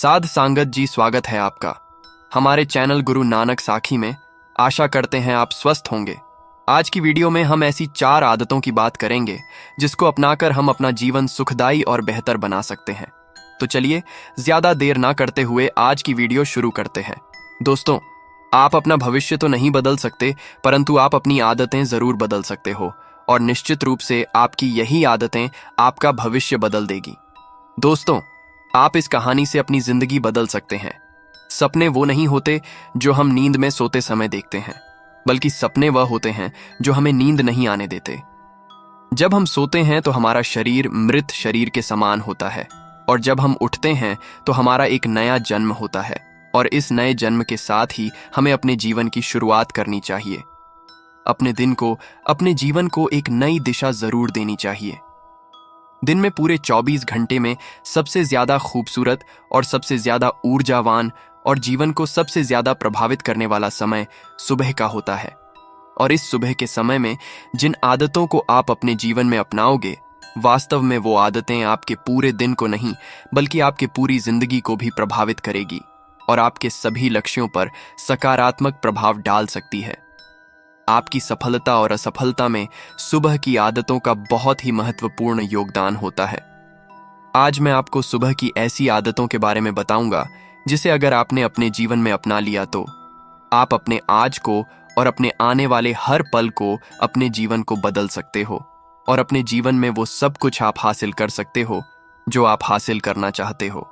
साध सांगत जी, स्वागत है आपका हमारे चैनल गुरु नानक साखी में। आशा करते हैं आप स्वस्थ होंगे। आज की वीडियो में हम ऐसी 4 आदतों की बात करेंगे जिसको अपनाकर हम अपना जीवन सुखदायी और बेहतर बना सकते हैं। तो चलिए ज्यादा देर ना करते हुए आज की वीडियो शुरू करते हैं। दोस्तों, आप अपना भविष्य तो नहीं बदल सकते, परंतु आप अपनी आदतें जरूर बदल सकते हो और निश्चित रूप से आपकी यही आदतें आपका भविष्य बदल देगी। दोस्तों, आप इस कहानी से अपनी जिंदगी बदल सकते हैं। सपने वो नहीं होते जो हम नींद में सोते समय देखते हैं, बल्कि सपने वह होते हैं जो हमें नींद नहीं आने देते। जब हम सोते हैं तो हमारा शरीर मृत शरीर के समान होता है, और जब हम उठते हैं तो हमारा एक नया जन्म होता है, और इस नए जन्म के साथ ही हमें अपने जीवन की शुरुआत करनी चाहिए। अपने दिन को, अपने जीवन को एक नई दिशा जरूर देनी चाहिए। दिन में पूरे 24 घंटे में सबसे ज्यादा खूबसूरत और सबसे ज्यादा ऊर्जावान और जीवन को सबसे ज्यादा प्रभावित करने वाला समय सुबह का होता है। और इस सुबह के समय में जिन आदतों को आप अपने जीवन में अपनाओगे, वास्तव में वो आदतें आपके पूरे दिन को नहीं बल्कि आपके पूरी जिंदगी को भी प्रभावित करेगी और आपके सभी लक्ष्यों पर सकारात्मक प्रभाव डाल सकती है। आपकी सफलता और असफलता में सुबह की आदतों का बहुत ही महत्वपूर्ण योगदान होता है। आज मैं आपको सुबह की ऐसी आदतों के बारे में बताऊंगा जिसे अगर आपने अपने जीवन में अपना लिया तो आप अपने आज को और अपने आने वाले हर पल को, अपने जीवन को बदल सकते हो और अपने जीवन में वो सब कुछ आप हासिल कर सकते हो जो आप हासिल करना चाहते हो।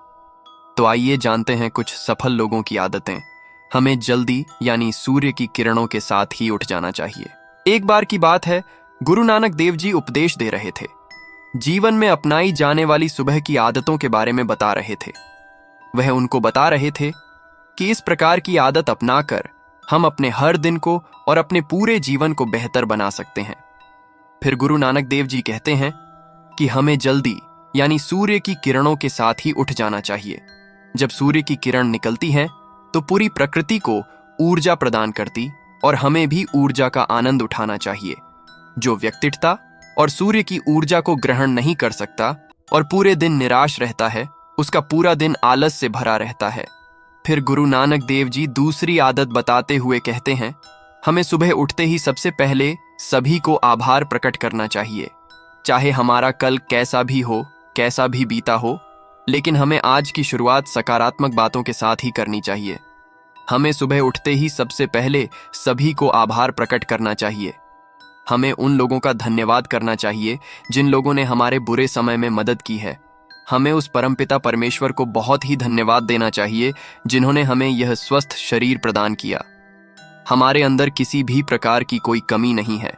तो आइए जानते हैं कुछ सफल लोगों की आदतें। हमें जल्दी यानी सूर्य की किरणों के साथ ही उठ जाना चाहिए। एक बार की बात है, गुरु नानक देव जी उपदेश दे रहे थे। जीवन में अपनाई जाने वाली सुबह की आदतों के बारे में बता रहे थे। वह उनको बता रहे थे कि इस प्रकार की आदत अपनाकर हम अपने हर दिन को और अपने पूरे जीवन को बेहतर बना सकते हैं। फिर गुरु नानक देव जी कहते हैं कि हमें जल्दी यानी सूर्य की किरणों के साथ ही उठ जाना चाहिए। जब सूर्य की किरण निकलती है तो पूरी प्रकृति को ऊर्जा प्रदान करती और हमें भी ऊर्जा का आनंद उठाना चाहिए। जो व्यक्तित्वता और सूर्य की ऊर्जा को ग्रहण नहीं कर सकता और पूरे दिन निराश रहता है, उसका पूरा दिन आलस से भरा रहता है। फिर गुरु नानक देव जी दूसरी आदत बताते हुए कहते हैं, हमें सुबह उठते ही सबसे पहले सभी को आभार प्रकट करना चाहिए। चाहे हमारा कल कैसा भी हो, कैसा भी बीता हो, लेकिन हमें आज की शुरुआत सकारात्मक बातों के साथ ही करनी चाहिए। हमें सुबह उठते ही सबसे पहले सभी को आभार प्रकट करना चाहिए। हमें उन लोगों का धन्यवाद करना चाहिए जिन लोगों ने हमारे बुरे समय में मदद की है। हमें उस परमपिता परमेश्वर को बहुत ही धन्यवाद देना चाहिए जिन्होंने हमें यह स्वस्थ शरीर प्रदान किया। हमारे अंदर किसी भी प्रकार की कोई कमी नहीं है।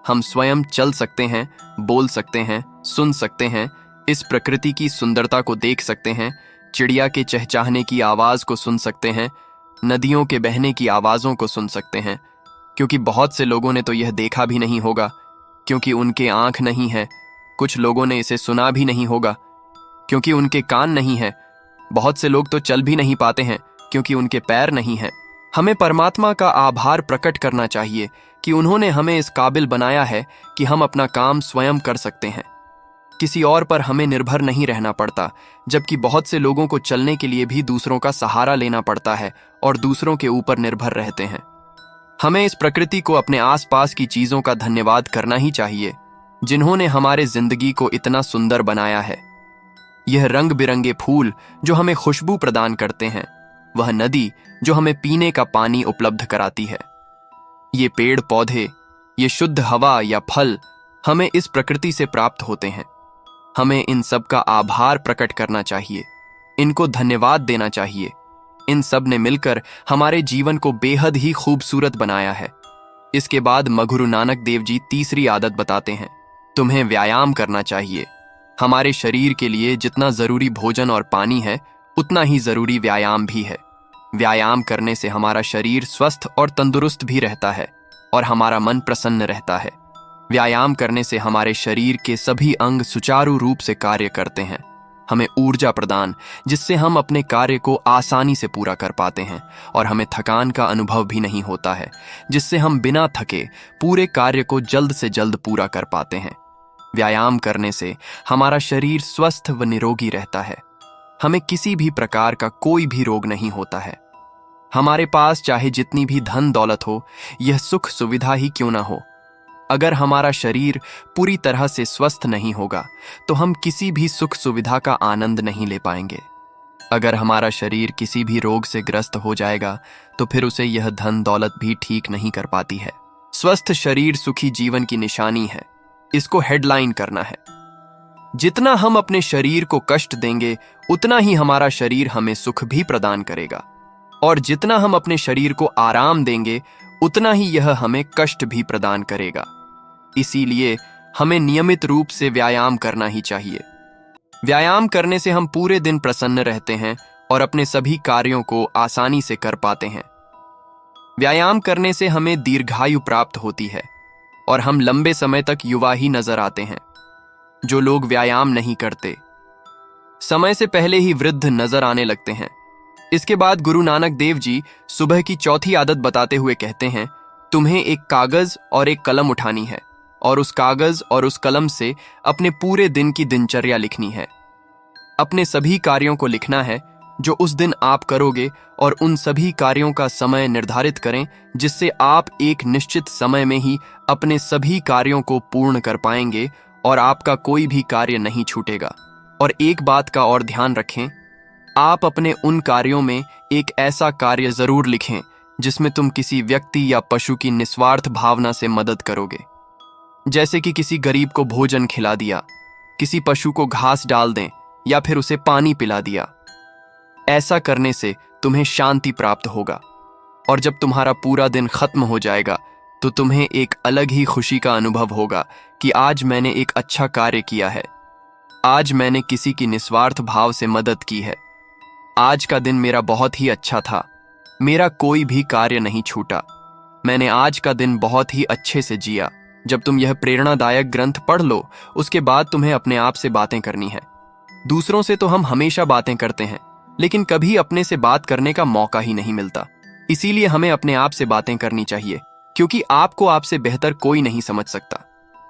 हम स्वयं चल सकते हैं, बोल सकते हैं, सुन सकते हैं, इस प्रकृति की सुंदरता को देख सकते हैं, चिड़िया के चहचहाने की आवाज को सुन सकते हैं, नदियों के बहने की आवाजों को सुन सकते हैं। क्योंकि बहुत से लोगों ने तो यह देखा भी नहीं होगा क्योंकि उनके आंख नहीं है। कुछ लोगों ने इसे सुना भी नहीं होगा क्योंकि उनके कान नहीं है। बहुत से लोग तो चल भी नहीं पाते हैं क्योंकि उनके पैर नहीं हैं। हमें परमात्मा का आभार प्रकट करना चाहिए कि उन्होंने हमें इस काबिल बनाया है कि हम अपना काम स्वयं कर सकते हैं। किसी और पर हमें निर्भर नहीं रहना पड़ता, जबकि बहुत से लोगों को चलने के लिए भी दूसरों का सहारा लेना पड़ता है और दूसरों के ऊपर निर्भर रहते हैं। हमें इस प्रकृति को, अपने आसपास की चीजों का धन्यवाद करना ही चाहिए जिन्होंने हमारे जिंदगी को इतना सुंदर बनाया है। यह रंग बिरंगे फूल जो हमें खुशबू प्रदान करते हैं, वह नदी जो हमें पीने का पानी उपलब्ध कराती है, ये पेड़ पौधे, ये शुद्ध हवा या फल हमें इस प्रकृति से प्राप्त होते हैं। हमें इन सब का आभार प्रकट करना चाहिए, इनको धन्यवाद देना चाहिए। इन सब ने मिलकर हमारे जीवन को बेहद ही खूबसूरत बनाया है। इसके बाद गुरु नानक देव जी तीसरी आदत बताते हैं, तुम्हें व्यायाम करना चाहिए। हमारे शरीर के लिए जितना जरूरी भोजन और पानी है, उतना ही जरूरी व्यायाम भी है। व्यायाम करने से हमारा शरीर स्वस्थ और तंदुरुस्त भी रहता है और हमारा मन प्रसन्न रहता है। व्यायाम करने से हमारे शरीर के सभी अंग सुचारू रूप से कार्य करते हैं। हमें ऊर्जा प्रदान, जिससे हम अपने कार्य को आसानी से पूरा कर पाते हैं और हमें थकान का अनुभव भी नहीं होता है, जिससे हम बिना थके पूरे कार्य को जल्द से जल्द पूरा कर पाते हैं। व्यायाम करने से हमारा शरीर स्वस्थ व निरोगी रहता है। हमें किसी भी प्रकार का कोई भी रोग नहीं होता है। हमारे पास चाहे जितनी भी धन दौलत हो, यह सुख सुविधा ही क्यों ना हो, अगर हमारा शरीर पूरी तरह से स्वस्थ नहीं होगा तो हम किसी भी सुख सुविधा का आनंद नहीं ले पाएंगे। अगर हमारा शरीर किसी भी रोग से ग्रस्त हो जाएगा तो फिर उसे यह धन दौलत भी ठीक नहीं कर पाती है। स्वस्थ शरीर सुखी जीवन की निशानी है, इसको हेडलाइन करना है। जितना हम अपने शरीर को कष्ट देंगे उतना ही हमारा शरीर हमें सुख भी प्रदान करेगा, और जितना हम अपने शरीर को आराम देंगे उतना ही यह हमें कष्ट भी प्रदान करेगा। इसीलिए हमें नियमित रूप से व्यायाम करना ही चाहिए। व्यायाम करने से हम पूरे दिन प्रसन्न रहते हैं और अपने सभी कार्यों को आसानी से कर पाते हैं। व्यायाम करने से हमें दीर्घायु प्राप्त होती है और हम लंबे समय तक युवा ही नजर आते हैं। जो लोग व्यायाम नहीं करते समय से पहले ही वृद्ध नजर आने लगते हैं। इसके बाद गुरु नानक देव जी सुबह की चौथी आदत बताते हुए कहते हैं, तुम्हें एक कागज और एक कलम उठानी है और उस कागज और उस कलम से अपने पूरे दिन की दिनचर्या लिखनी है। अपने सभी कार्यों को लिखना है जो उस दिन आप करोगे, और उन सभी कार्यों का समय निर्धारित करें जिससे आप एक निश्चित समय में ही अपने सभी कार्यों को पूर्ण कर पाएंगे और आपका कोई भी कार्य नहीं छूटेगा। और एक बात का और ध्यान रखें, आप अपने उन कार्यों में एक ऐसा कार्य जरूर लिखें जिसमें तुम किसी व्यक्ति या पशु की निस्वार्थ भावना से मदद करोगे। जैसे कि किसी गरीब को भोजन खिला दिया, किसी पशु को घास डाल दें या फिर उसे पानी पिला दिया। ऐसा करने से तुम्हें शांति प्राप्त होगा, और जब तुम्हारा पूरा दिन खत्म हो जाएगा तो तुम्हें एक अलग ही खुशी का अनुभव होगा कि आज मैंने एक अच्छा कार्य किया है, आज मैंने किसी की निस्वार्थ भाव से मदद की है, आज का दिन मेरा बहुत ही अच्छा था, मेरा कोई भी कार्य नहीं छूटा, मैंने आज का दिन बहुत ही अच्छे से जिया। जब तुम यह प्रेरणादायक ग्रंथ पढ़ लो उसके बाद तुम्हें अपने आप से बातें करनी है। दूसरों से तो हम हमेशा बातें करते हैं, लेकिन कभी अपने से बात करने का मौका ही नहीं मिलता। इसीलिए हमें अपने आप से बातें करनी चाहिए, क्योंकि आपको आपसे बेहतर कोई नहीं समझ सकता।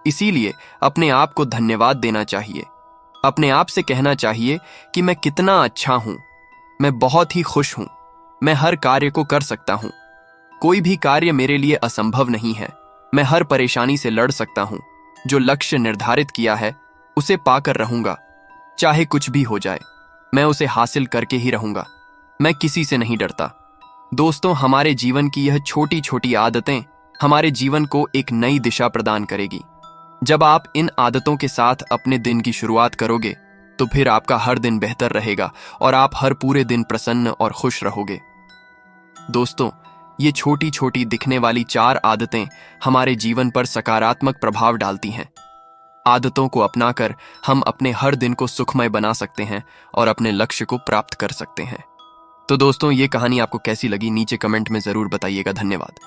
इसीलिए अपने आप को धन्यवाद देना चाहिए। अपने आप से कहना चाहिए कि मैं कितना अच्छा हूं, मैं बहुत ही खुश हूं, मैं हर कार्य को कर सकता हूं, कोई भी कार्य मेरे लिए असंभव नहीं है, मैं हर परेशानी से लड़ सकता हूं, जो लक्ष्य निर्धारित किया है उसे पाकर रहूंगा, चाहे कुछ भी हो जाए मैं उसे हासिल करके ही रहूंगा, मैं किसी से नहीं डरता। दोस्तों, हमारे जीवन की यह छोटी छोटी आदतें हमारे जीवन को एक नई दिशा प्रदान करेगी। जब आप इन आदतों के साथ अपने दिन की शुरुआत करोगे तो फिर आपका हर दिन बेहतर रहेगा और आप हर पूरे दिन प्रसन्न और खुश रहोगे। दोस्तों, ये छोटी छोटी दिखने वाली 4 आदतें हमारे जीवन पर सकारात्मक प्रभाव डालती हैं। आदतों को अपनाकर हम अपने हर दिन को सुखमय बना सकते हैं और अपने लक्ष्य को प्राप्त कर सकते हैं। तो दोस्तों, ये कहानी आपको कैसी लगी नीचे कमेंट में जरूर बताइएगा। धन्यवाद।